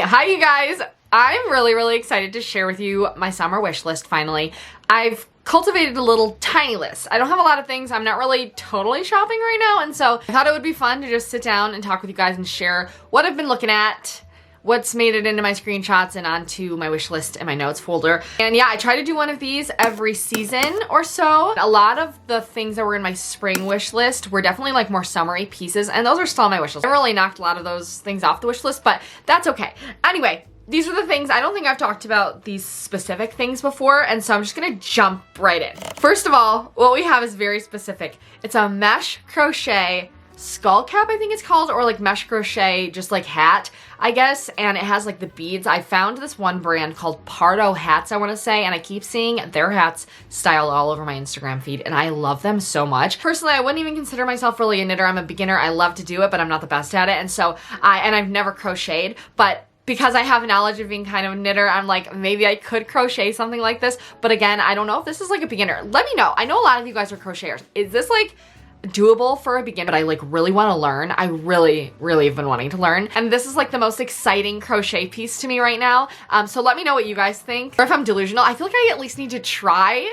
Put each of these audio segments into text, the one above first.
Hi you guys. I'm really excited to share with you my summer wish list finally. I've cultivated a little tiny list. I don't have a lot of things. I'm not really totally shopping right now, and so I thought it would be fun to just sit down and talk with you guys and share what I've been looking at, what's made it into my screenshots and onto my wish list and my notes folder. And yeah, I try to do one of these every season or so. A lot of the things that were in my spring wish list were definitely like more summery pieces, and those are still on my wish list. I really knocked a lot of those things off the wish list, but that's okay. Anyway, these are the things. I don't think I've talked about these specific things before, and so I'm just gonna jump right in. First of all, what we have is very specific. It's a mesh crochet skull cap, I think it's called, or like mesh crochet, just like hat, I guess, and it has like the beads. I found this one brand called Pardo Hats, I want to say, and I keep seeing their hats styled all over my Instagram feed, and I love them so much. Personally, I wouldn't even consider myself really a knitter. I'm a beginner. I love to do it, but I'm not the best at it, and so I've never crocheted, but because I have knowledge of being kind of a knitter, I'm like, maybe I could crochet something like this, but again, I don't know if this is like a beginner. Let me know. I know a lot of you guys are crocheters. Is this like doable for a beginner? But I like really want to learn. I really have been wanting to learn, and this is like the most exciting crochet piece to me right now. So let me know what you guys think, or if I'm delusional. I feel like I at least need to try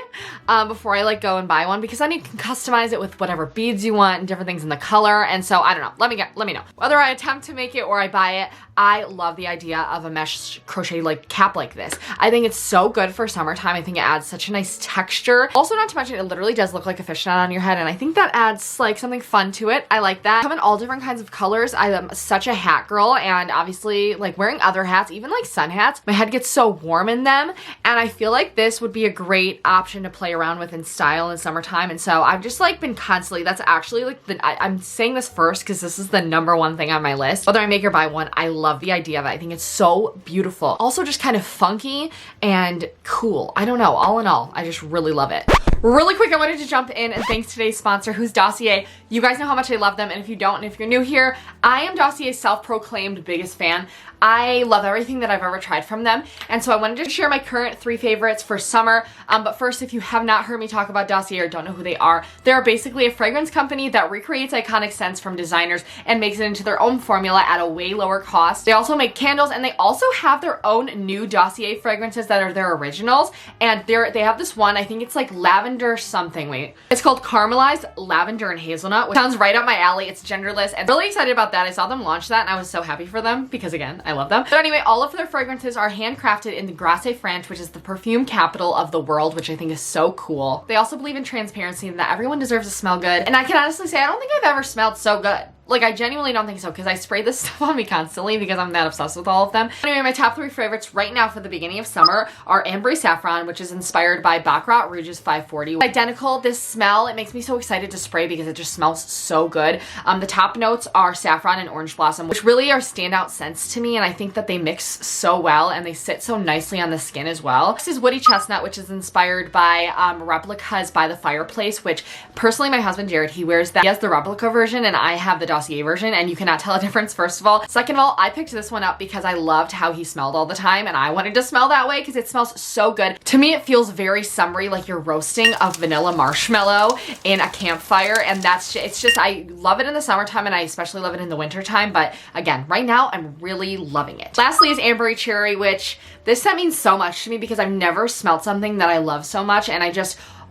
before I like go and buy one, because then you can customize it with whatever beads you want and different things in the color, and so I don't know. Let me know whether I attempt to make it or I buy it. I love the idea of a mesh crochet like cap like this. I think it's so good for summertime. I think it adds such a nice texture. Also, not to mention, it literally does look like a fishnet on your head, and I think that adds like something fun to it. I like that. Come in all different kinds of colors. I am such a hat girl, and obviously like wearing other hats, even like sun hats, my head gets so warm in them, and I feel like this would be a great option to play around with in style in summertime. And so I've just like been constantly, that's actually like I'm saying this first because this is the #1 thing on my list. Whether I make or buy one, I love the idea of it. I think it's so beautiful. Also just kind of funky and cool. I don't know. All in all, I just really love it. Really quick, I wanted to jump in and thank today's sponsor, who's Dossier. You guys know how much I love them, and if you don't, and if you're new here, I am Dossier's self-proclaimed biggest fan. I love everything that I've ever tried from them, and so I wanted to share my current 3 favorites for summer. But first, if you have not heard me talk about Dossier or don't know who they are, they're basically a fragrance company that recreates iconic scents from designers and makes it into their own formula at a way lower cost. They also make candles, and they also have their own new Dossier fragrances that are their originals, and they have this one, I think it's like lavender something, wait. It's called Caramelized Lavender and Hazelnut, which sounds right up my alley. It's genderless, and really excited about that. I saw them launch that, and I was so happy for them because, again, I love them. But anyway, all of their fragrances are handcrafted in the Grasse, France, which is the perfume capital of the world, which I think is so cool. They also believe in transparency and that everyone deserves to smell good. And I can honestly say, I don't think I've ever smelled so good. Like, I genuinely don't think so, because I spray this stuff on me constantly because I'm that obsessed with all of them. Anyway, my top 3 favorites right now for the beginning of summer are Ambre Saffron, which is inspired by Baccarat Rouge's 540. Identical, this smell, it makes me so excited to spray because it just smells so good. The top notes are saffron and orange blossom, which really are standout scents to me, and I think that they mix so well and they sit so nicely on the skin as well. This is Woody Chestnut, which is inspired by Replicas by the Fireplace, which personally my husband Jared, he wears that. He has the replica version and I have the Dossier version, and you cannot tell a difference, first of all. Second of all, I picked this one up because I loved how he smelled all the time, and I wanted to smell that way because it smells so good. To me, it feels very summery, like you're roasting a vanilla marshmallow in a campfire, and it's just, I love it in the summertime, and I especially love it in the wintertime, but again, right now, I'm really loving it. Lastly is Amber Cherry, which this scent means so much to me because I've never smelled something that I love so much, and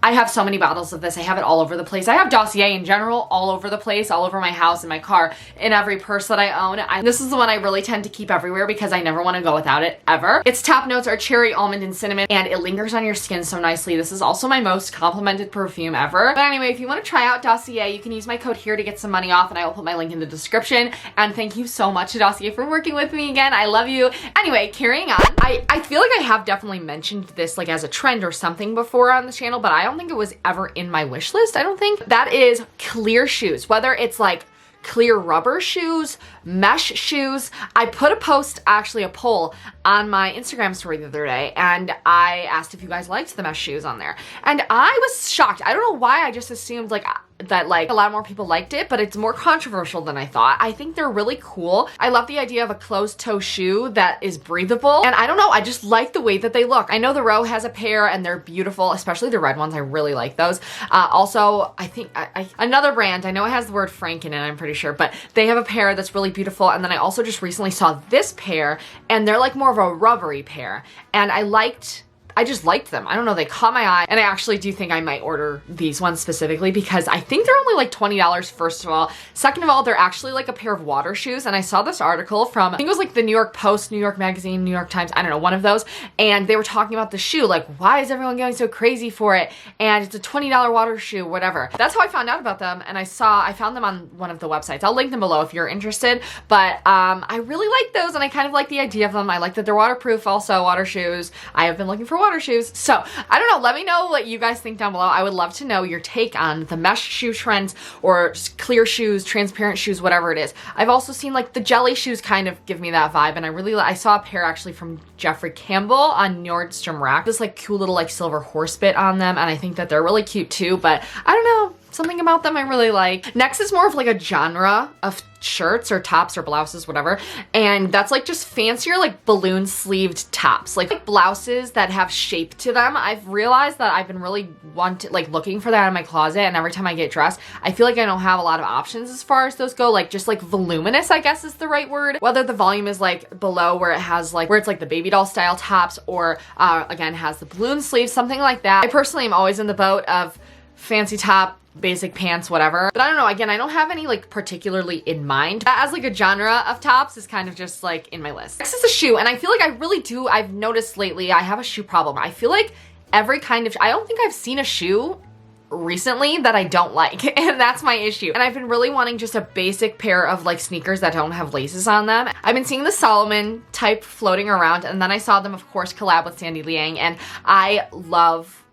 I have so many bottles of this. I have it all over the place. I have Dossier in general all over the place, all over my house, in my car, in every purse that I own. This is the one I really tend to keep everywhere because I never want to go without it, ever. Its top notes are cherry, almond, and cinnamon, and it lingers on your skin so nicely. This is also my most complimented perfume ever. But anyway, if you want to try out Dossier, you can use my code here to get some money off, and I will put my link in the description. And thank you so much to Dossier for working with me again. I love you. Anyway, carrying on. I feel like I have definitely mentioned this like as a trend or something before on the channel, but I don't think it was ever in my wish list. I don't think. That is clear shoes, whether it's like clear rubber shoes, mesh shoes. I put a post, actually a poll on my Instagram story the other day, and I asked if you guys liked the mesh shoes on there, and I was shocked. I don't know why, I just assumed like that like a lot more people liked it, but it's more controversial than I thought. I think they're really cool. I love the idea of a closed toe shoe that is breathable. And I don't know, I just like the way that they look. I know the Row has a pair and they're beautiful, especially the red ones. I really like those. Also, I think another brand, I know it has the word Frank in it, I'm pretty sure, but they have a pair that's really beautiful. And then I also just recently saw this pair and they're like more of a rubbery pair. And I just liked them. I don't know, they caught my eye, and I actually do think I might order these ones specifically because I think they're only like $20 first of all. Second of all, they're actually like a pair of water shoes, and I saw this article from, I think it was like the New York Post, New York Magazine, New York Times, I don't know, one of those, and they were talking about the shoe, like why is everyone going so crazy for it, and it's a $20 water shoe, whatever. That's how I found out about them, and I found them on one of the websites. I'll link them below if you're interested, but I really like those, and I kind of like the idea of them. I like that they're waterproof also, water shoes. I have been looking for water shoes. So I don't know, let me know what you guys think down below. I would love to know your take on the mesh shoe trends or just clear shoes, transparent shoes, whatever it is. I've also seen like the jelly shoes kind of give me that vibe, and I saw a pair actually from Jeffrey Campbell on Nordstrom Rack. This like cool little like silver horse bit on them, and I think that they're really cute too, but I don't know. Something about them I really like. Next is more of like a genre of shirts or tops or blouses, whatever. And that's like just fancier like balloon sleeved tops. Like blouses that have shape to them. I've realized that I've been really looking for that in my closet, and every time I get dressed, I feel like I don't have a lot of options as far as those go. Like just like voluminous, I guess is the right word. Whether the volume is like below where it has like, where it's like the baby doll style tops, or again has the balloon sleeves, something like that. I personally am always in the boat of fancy top, basic pants, whatever. But I don't know, again, I don't have any like particularly in mind. As like a genre of tops is kind of just like in my list. Next is a shoe, and I feel like I really do, I've noticed lately I have a shoe problem. I feel like every kind of, I don't think I've seen a shoe recently that I don't like, and that's my issue. And I've been really wanting just a basic pair of like sneakers that don't have laces on them. I've been seeing the Solomon type floating around, and then I saw them of course collab with Sandy Liang, and I love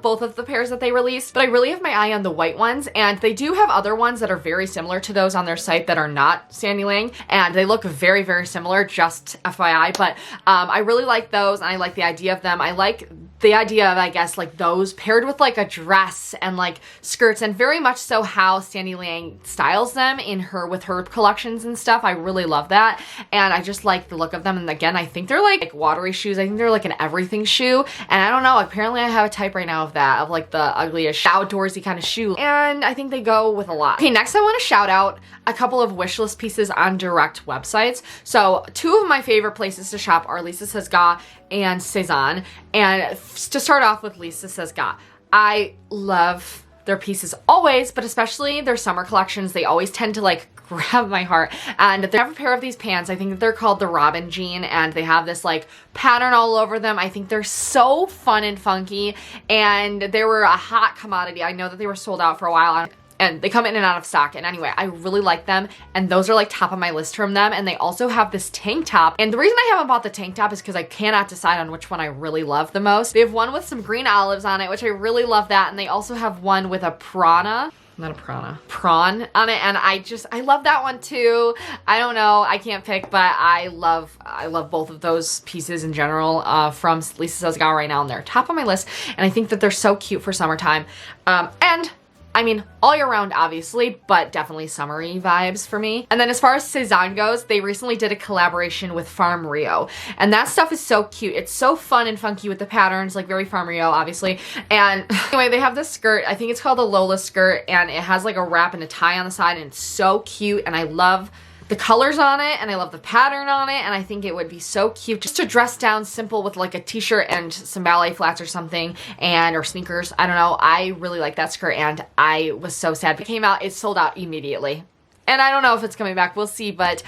both of the pairs that they released, but I really have my eye on the white ones, and they do have other ones that are very similar to those on their site that are not Sandy Liang, and they look very, very similar, just FYI, but I really like those, and I like the idea of them. I like the idea of, I guess, like those paired with like a dress and like skirts, and very much so how Sandy Liang styles them with her collections and stuff. I really love that, and I just like the look of them. And again, I think they're like watery shoes. I think they're like an everything shoe, and I don't know, apparently I have a type right now of that, of like the ugliest outdoorsy kind of shoe, and I think they go with a lot. Okay, next I want to shout out a couple of wish list pieces on direct websites. So two of my favorite places to shop are Lisa Says Ga and Cezanne. And to start off with Lisa Says Ga, I love their pieces always, but especially their summer collections. They always tend to like grab my heart. And they have a pair of these pants. I think that they're called the Robin Jean, and they have this like pattern all over them. I think they're so fun and funky, and they were a hot commodity. I know that they were sold out for a while, and they come in and out of stock. And anyway, I really like them, and those are like top of my list from them. And they also have this tank top, and the reason I haven't bought the tank top is because I cannot decide on which one I really love the most. They have one with some green olives on it, which I really love that, and they also have one with a prawn on it, and I love that one too. I don't know, I can't pick, but I love both of those pieces in general from Lisa Says Ga right now, and they're top of my list, and I think that they're so cute for summertime. And I mean, all year round, obviously, but definitely summery vibes for me. And then as far as Cezanne goes, they recently did a collaboration with Farm Rio, and that stuff is so cute. It's so fun and funky with the patterns, like very Farm Rio, obviously. And anyway, they have this skirt, I think it's called a Lola skirt, and it has like a wrap and a tie on the side, and it's so cute, and I love the colors on it, and I love the pattern on it, and I think it would be so cute just to dress down simple with like a t-shirt and some ballet flats or something, or sneakers. I don't know, I really like that skirt, and I was so sad. It came out, it sold out immediately. And I don't know if it's coming back, we'll see, but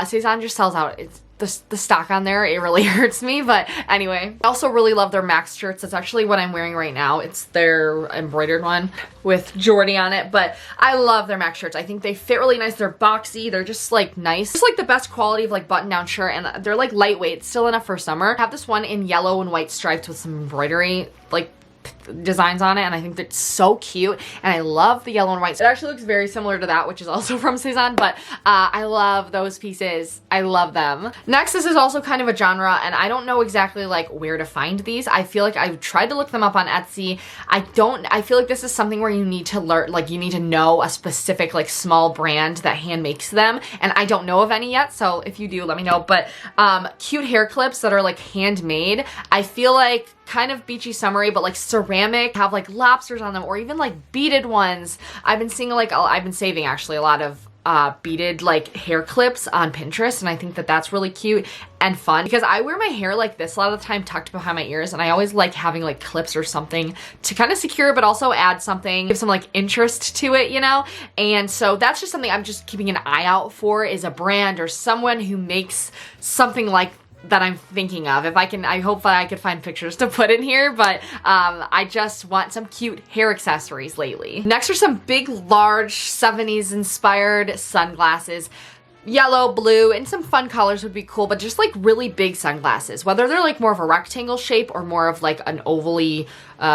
Cezanne just sells out. It's the stock on there, it really hurts me, but anyway. I also really love their Max shirts. That's actually what I'm wearing right now. It's their embroidered one with Jordy on it, but I love their Max shirts. I think they fit really nice. They're boxy, they're just like nice. Just like the best quality of like button down shirt, and they're like lightweight, still enough for summer. I have this one in yellow and white stripes with some embroidery, like designs on it, and I think that's so cute, and I love the yellow and white. It actually looks very similar to that, which is also from Cezanne, but I love those pieces. I love them. Next, this is also kind of a genre, and I don't know exactly like where to find these. I feel like I've tried to look them up on Etsy. I feel like this is something where you need to learn, like you need to know a specific like small brand that hand makes them, and I don't know of any yet, so if you do, let me know. But cute hair clips that are like handmade. I feel like kind of beachy summery, but like ceramic, have like lobsters on them, or even like beaded ones. I've been seeing like, I've been saving actually a lot of beaded like hair clips on Pinterest, and I think that that's really cute and fun because I wear my hair like this a lot of the time tucked behind my ears, and I always like having like clips or something to kind of secure but also add something, give some like interest to it, you know? And so that's just something I'm just keeping an eye out for, is a brand or someone who makes something like that I'm thinking of. If I can, I hope I could find pictures to put in here, but I just want some cute hair accessories lately. Next are some big, large 70s inspired sunglasses. Yellow, blue, and some fun colors would be cool, but just like really big sunglasses, whether they're like more of a rectangle shape or more of like an ovally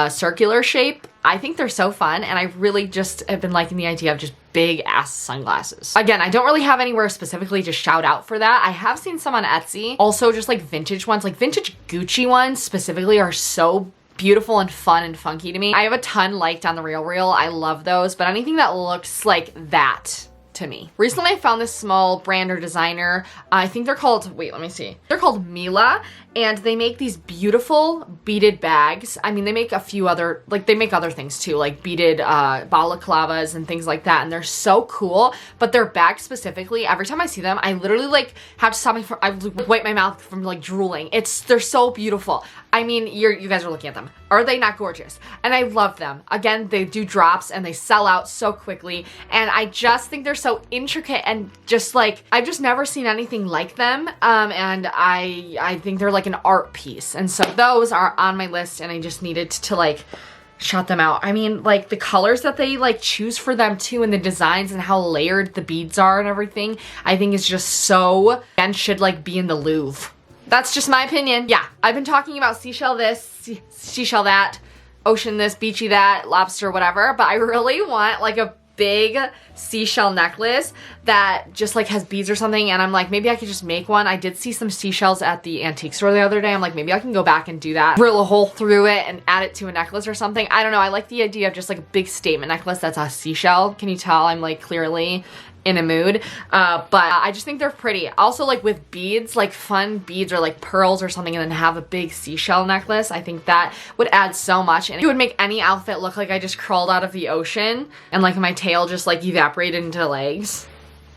circular shape. I think they're so fun, and I really just have been liking the idea of just big ass sunglasses. Again, I don't really have anywhere specifically to shout out for that. I have seen some on Etsy. Also just like vintage ones, like vintage Gucci ones specifically are so beautiful and fun and funky to me. I have a ton liked on the RealReal. I love those, but anything that looks like that to me. Recently I found this small brand or designer. I think they're called, wait, let me see. They're called Mila, and they make these beautiful beaded bags. I mean, they make a few other, like they make other things too, like beaded balaclavas and things like that, and they're so cool. But their bags specifically, every time I see them, I literally like have to stop me from, I wipe my mouth from like drooling. They're so beautiful. I mean, you guys are looking at them. Are they not gorgeous? And I love them. Again, they do drops and they sell out so quickly, and I just think they're so intricate and just like, I've just never seen anything like them, and I think they're like an art piece. And so those are on my list, and I just needed to like shout them out. I mean, like the colors that they like choose for them too, and the designs and how layered the beads are and everything, I think is just so, and should like be in the Louvre. That's just my opinion. Yeah, I've been talking about seashell this, seashell that, ocean this, beachy that, lobster, whatever, but I really want like a big seashell necklace that just like has beads or something, and I'm like, maybe I could just make one. I did see some seashells at the antique store the other day. I'm like, maybe I can go back and do that, drill a hole through it and add it to a necklace or something. I don't know. I like the idea of just like a big statement necklace that's a seashell. Can you tell I'm like clearly in a mood? But I just think they're pretty. Also like with beads, like fun beads or like pearls or something, and then have a big seashell necklace. I think that would add so much, and it would make any outfit look like I just crawled out of the ocean and like my tail just like evaporated into legs.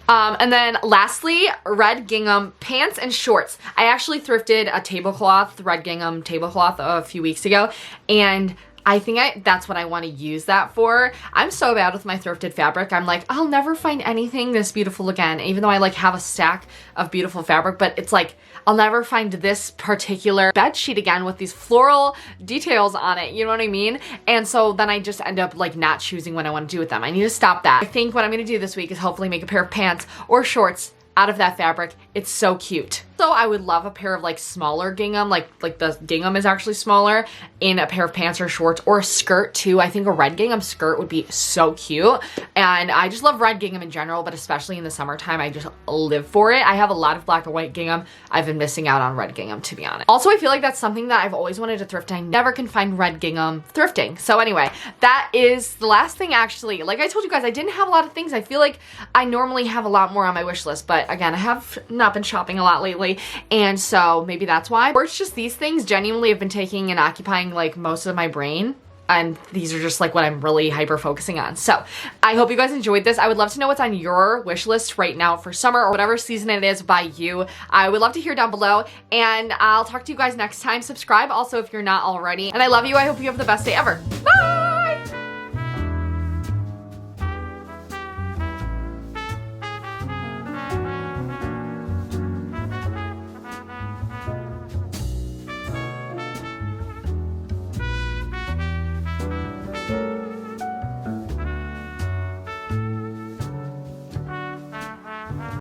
And then lastly, red gingham pants and shorts. I actually thrifted a tablecloth, red gingham tablecloth a few weeks ago, and I think that's what I want to use that for. I'm so bad with my thrifted fabric. I'm like, I'll never find anything this beautiful again, even though I like have a stack of beautiful fabric, but it's like, I'll never find this particular bed sheet again with these floral details on it, you know what I mean? And so then I just end up like not choosing what I want to do with them. I need to stop that. I think what I'm going to do this week is hopefully make a pair of pants or shorts out of that fabric. It's so cute. So I would love a pair of like smaller gingham, like the gingham is actually smaller, in a pair of pants or shorts, or a skirt too. I think a red gingham skirt would be so cute. And I just love red gingham in general, but especially in the summertime, I just live for it. I have a lot of black and white gingham. I've been missing out on red gingham, to be honest. Also, I feel like that's something that I've always wanted to thrift. I never can find red gingham thrifting. So anyway, that is the last thing actually. Like I told you guys, I didn't have a lot of things. I feel like I normally have a lot more on my wish list, but again, I have not been shopping a lot lately, and so maybe that's why. Or it's just these things genuinely have been taking and occupying like most of my brain, and these are just like what I'm really hyper focusing on. So I hope you guys enjoyed this. I would love to know what's on your wish list right now for summer or whatever season it is by you. I would love to hear down below, and I'll talk to you guys next time. Subscribe also if you're not already, and I love you. I hope you have the best day ever. Bye!